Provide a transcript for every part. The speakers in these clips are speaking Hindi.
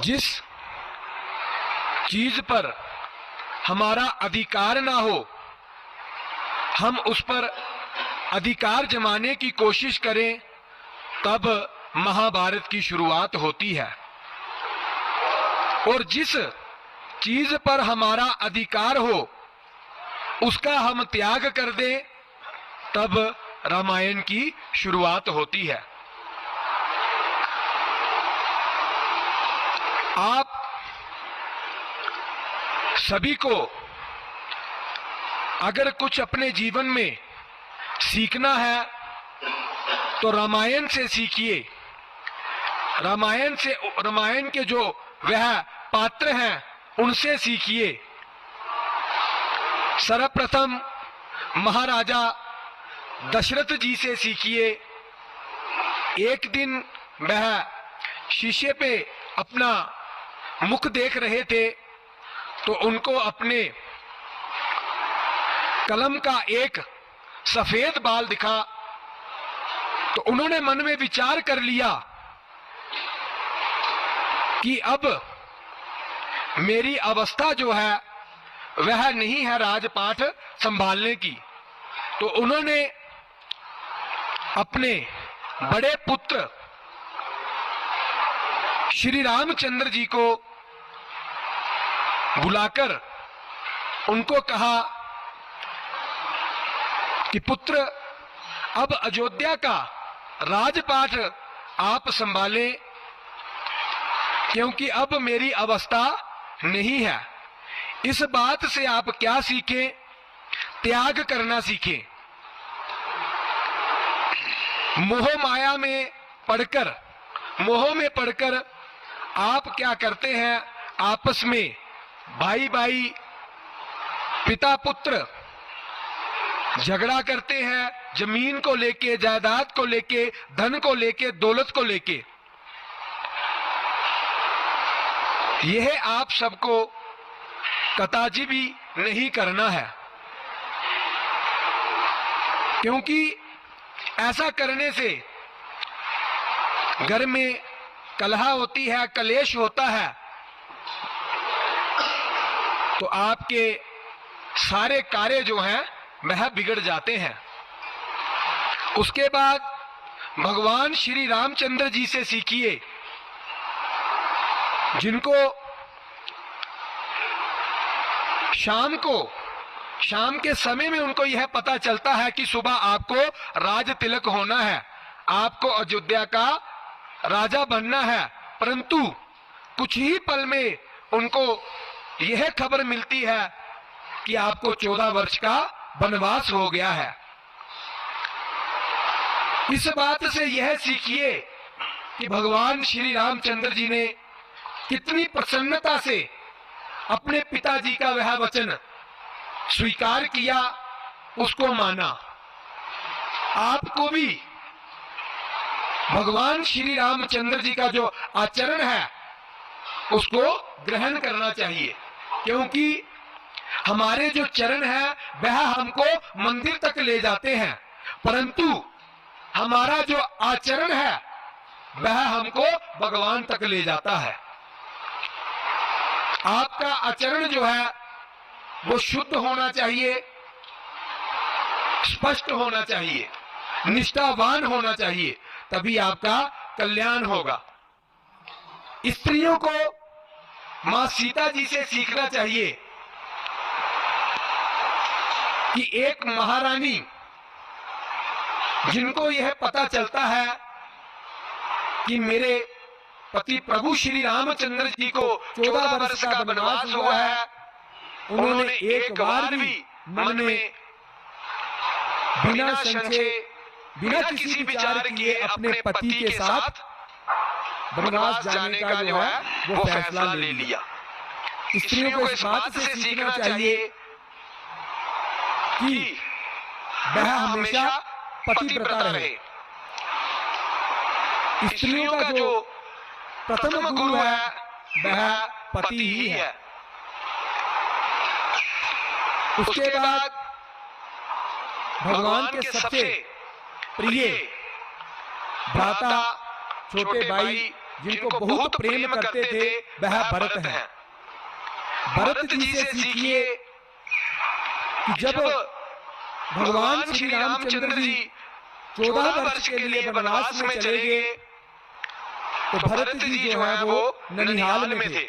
जिस चीज पर हमारा अधिकार ना हो, हम उस पर अधिकार जमाने की कोशिश करें, तब महाभारत की शुरुआत होती है। और जिस चीज पर हमारा अधिकार हो उसका हम त्याग कर दें, तब रामायण की शुरुआत होती है। आप सभी को अगर कुछ अपने जीवन में सीखना है तो रामायण से सीखिए। रामायण के जो वह पात्र हैं उनसे सीखिए। सर्वप्रथम महाराजा दशरथ जी से सीखिए। एक दिन वह शीशे पे अपना मुख देख रहे थे तो उनको अपने कलम का एक सफेद बाल दिखा, तो उन्होंने मन में विचार कर लिया कि अब मेरी अवस्था जो है वह नहीं है राजपाट संभालने की। तो उन्होंने अपने बड़े पुत्र श्री रामचंद्र जी को बुलाकर उनको कहा कि पुत्र, अब अयोध्या का राजपाट आप संभालें, क्योंकि अब मेरी अवस्था नहीं है। इस बात से आप क्या सीखें? त्याग करना सीखें। मोह में पड़कर आप क्या करते हैं? आपस में भाई भाई, पिता पुत्र झगड़ा करते हैं, जमीन को लेके, जायदाद को लेके, धन को लेके, दौलत को लेके। यह आप सबको कतई भी नहीं करना है, क्योंकि ऐसा करने से घर में कलह होती है, कलेश होता है, तो आपके सारे कार्य जो हैं वह बिगड़ जाते हैं। उसके बाद भगवान श्री रामचंद्र जी से सीखिए, जिनको शाम के समय में उनको यह पता चलता है कि सुबह आपको राज तिलक होना है, आपको अयोध्या का राजा बनना है, परंतु कुछ ही पल में उनको यह खबर मिलती है कि आपको 14 वर्ष का वनवास हो गया है। इस बात से यह सीखिए कि भगवान श्री रामचंद्र जी ने कितनी प्रसन्नता से अपने पिताजी का वह वचन स्वीकार किया, उसको माना। आपको भी भगवान श्री रामचंद्र जी का जो आचरण है उसको ग्रहण करना चाहिए, क्योंकि हमारे जो चरण है वह हमको मंदिर तक ले जाते हैं, परंतु हमारा जो आचरण है वह हमको भगवान तक ले जाता है। आपका आचरण जो है वो शुद्ध होना चाहिए, स्पष्ट होना चाहिए, निष्ठावान होना चाहिए, तभी आपका कल्याण होगा। स्त्रियों को मां सीता जी से सीखना चाहिए कि एक महारानी जिनको यह पता चलता है कि मेरे पति प्रभु श्री रामचंद्र जी को 14 वर्ष का वनवास हुआ है, उन्होंने एक बार भी मन में बिना संशय, बिना किसी विचार किए अपने पति के साथ वनवास जाने का जो है वो फैसला ले लिया। स्त्रियों को इस बात से सीखना चाहिए कि वह हमेशा पतिव्रता रहे। स्त्रियों का जो प्रथम गुरु है वह पति ही है। उसके बाद भगवान के सबसे प्रिय भ्राता, छोटे भाई जिनको बहुत प्रेम करते थे वह भरत हैं। भरत जी से सीखिए कि जब भगवान श्री रामचंद्र जी 14 वर्ष के लिए वनवास में चले गए तो भरत जी जो है वो ननिहाल में थे।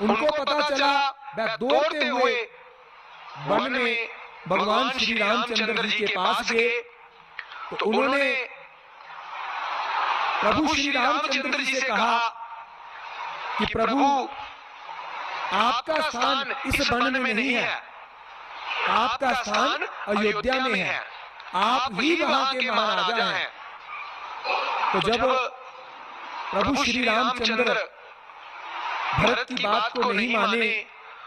उनको पता चला, वह दौड़ते हुए वन में भगवान श्री रामचंद्र जी के पास गए तो उन्होंने प्रभु श्री रामचंद्र जी से कहा कि प्रभु आपका स्थान इस वन में नहीं है, आपका स्थान अयोध्या में है, आप ही वहां के महाराजा हैं। तो जब प्रभु श्री रामचंद्र भरत की बात को नहीं माने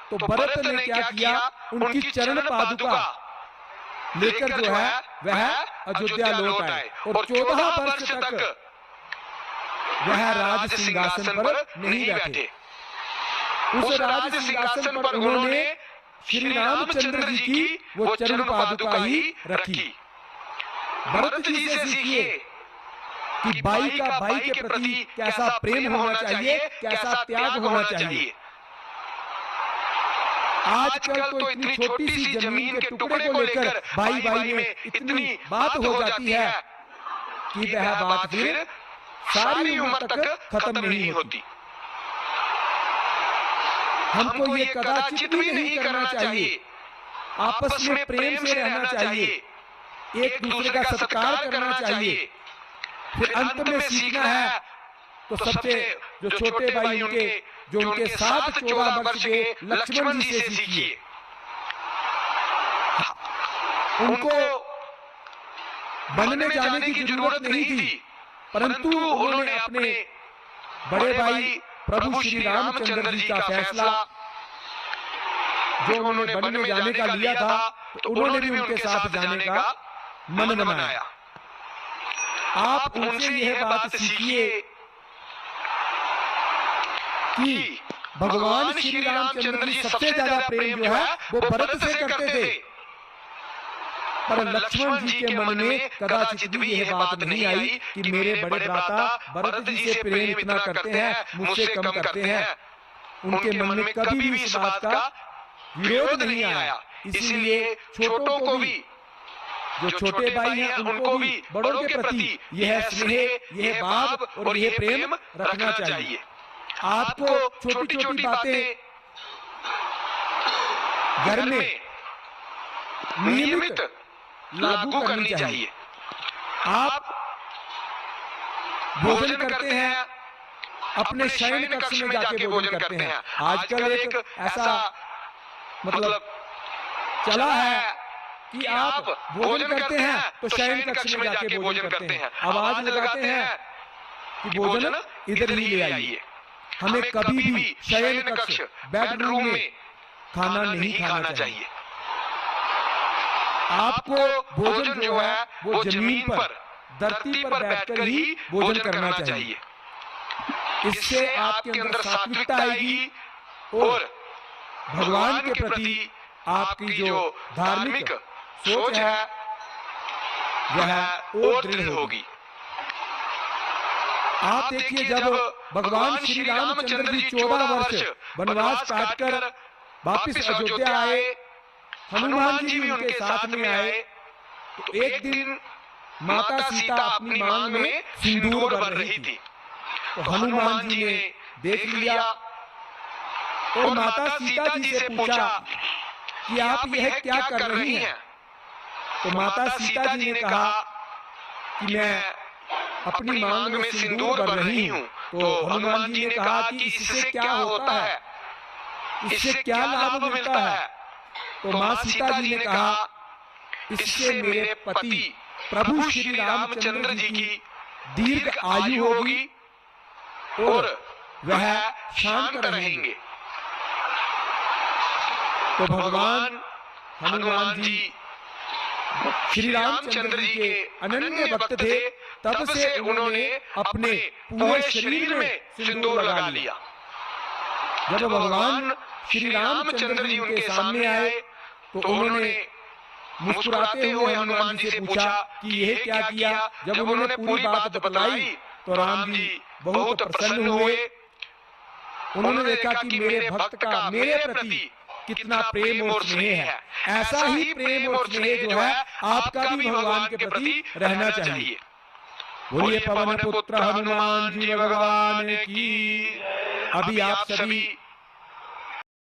तो भरत ने क्या किया, उनकी चरण पादुका लेकर जो है वह अयोध्या लौट आए और 14 वर्ष तक वह राज सिंहासन पर नहीं बैठे। उस राज सिंहासन पर उन्होंने श्री रामचंद्र जी की वो चरण पादुका ही रखी। भरत जी से सीखिए कि भाई का भाई के प्रति कैसा प्रेम होना चाहिए, कैसा त्याग होना चाहिए। आजकल तो इतनी छोटी सी जमीन के टुकड़े को लेकर भाई भाई में इतनी बात हो जाती है कि वह बात फिर सारी उम्र तक खत्म नहीं होती। हमको ये कदाचित भी नहीं करना चाहिए। आपस में प्रेम से रहना चाहिए, एक दूसरे का सत्कार करना चाहिए। फिर अंत में सीखना है तो सबसे जो छोटे भाई उनके जो उनके साथ 14 वर्ष के लक्ष्मण जी से सीखिए। उनको वन में जाने की जरूरत नहीं थी, परंतु उन्होंने अपने बड़े भाई प्रभु श्री रामचंद्र जी का फैसला जो उन्होंने वन में जाने का लिया था तो उन्होंने भी उनके साथ जाने का मन बनाया। आप उनसे यह बात सीखिए कि भगवान श्री रामचंद्र जी सबसे ज्यादा प्रेम जो है वो भरत से करते थे, पर लक्ष्मण जी के मन में कदाचित भी यह बात नहीं आई कि मेरे बड़े भ्राता भरत जी से प्रेम इतना करते हैं, मुझसे कम करते हैं। उनके मन में कभी भी इस बात का विरोध नहीं आया। इसलिए छोटों को भी, जो छोटे भाई हैं उनको भी बड़ों के प्रति यह स्नेह, यह भाव और यह प्रेम रखना चाहिए। आपको छोटी छोटी बातें घर में नियमित लागू करनी चाहिए। आप भोजन करते हैं, अपने शयन कक्ष में जाके भोजन करते हैं। आजकल एक ऐसा मतलब चला है कि आप भोजन करते हैं तो शयन कक्ष में जाके भोजन करते हैं, आवाज लगाते हैं कि भोजन इधर ही ले आइए। हमें कभी भी शयन कक्ष बेडरूम में खाना नहीं खाना चाहिए। आपको भोजन जो है वो जमीन पर, धरती पर बैठकर ही भोजन करना चाहिए। इससे आपके अंदर सात्विकता आएगी और भगवान के प्रति आपकी जो धार्मिक सोच है वह और दृढ़ होगी। आप देखिए, जब भगवान श्री रामचंद्र जी 14 वर्ष वनवास काटकर वापिस अयोध्या आए, हनुमान जी भी उनके साथ में आए, तो एक दिन माता सीता अपनी मांग में सिंदूर भर रही थी। तो हनुमान जी ने देख लिया और माता सीता जी से पूछा कि आप यह क्या कर रही हैं? तो माता सीता जी ने कहा कि मैं अपनी मांग में सिंदूर भर रही हूं। तो हनुमान जी ने कहा कि इससे क्या होता है, इससे क्या लाभ मिलता है? तो मां सीता जी ने कहा, इससे मेरे पति प्रभु श्री रामचंद्र जी की दीर्घ आयु होगी और वह शांत रहेंगे। तो भगवान हनुमान जी श्री रामचंद्र जी के अनन्य भक्त थे, तब से उन्होंने अपने पूरे शरीर में सिंदूर लगा लिया। जब भगवान श्री रामचंद्र जी उनके सामने आए तो उन्होंने मुस्कुराते हुए हनुमान जी से पूछा कि यह क्या किया? जब उन्होंने पूरी बात बतलाई तो राम जी बहुत प्रसन्न हुए। उन्होंने देखा कि मेरे भक्त का मेरे प्रति कितना प्रेम और स्नेह है, ऐसा ही प्रेम और स्नेह जो है आपका भी भगवान के प्रति रहना चाहिए। बोलिए पवन पुत्र हनुमान जी भगवान की। अभी आप सभी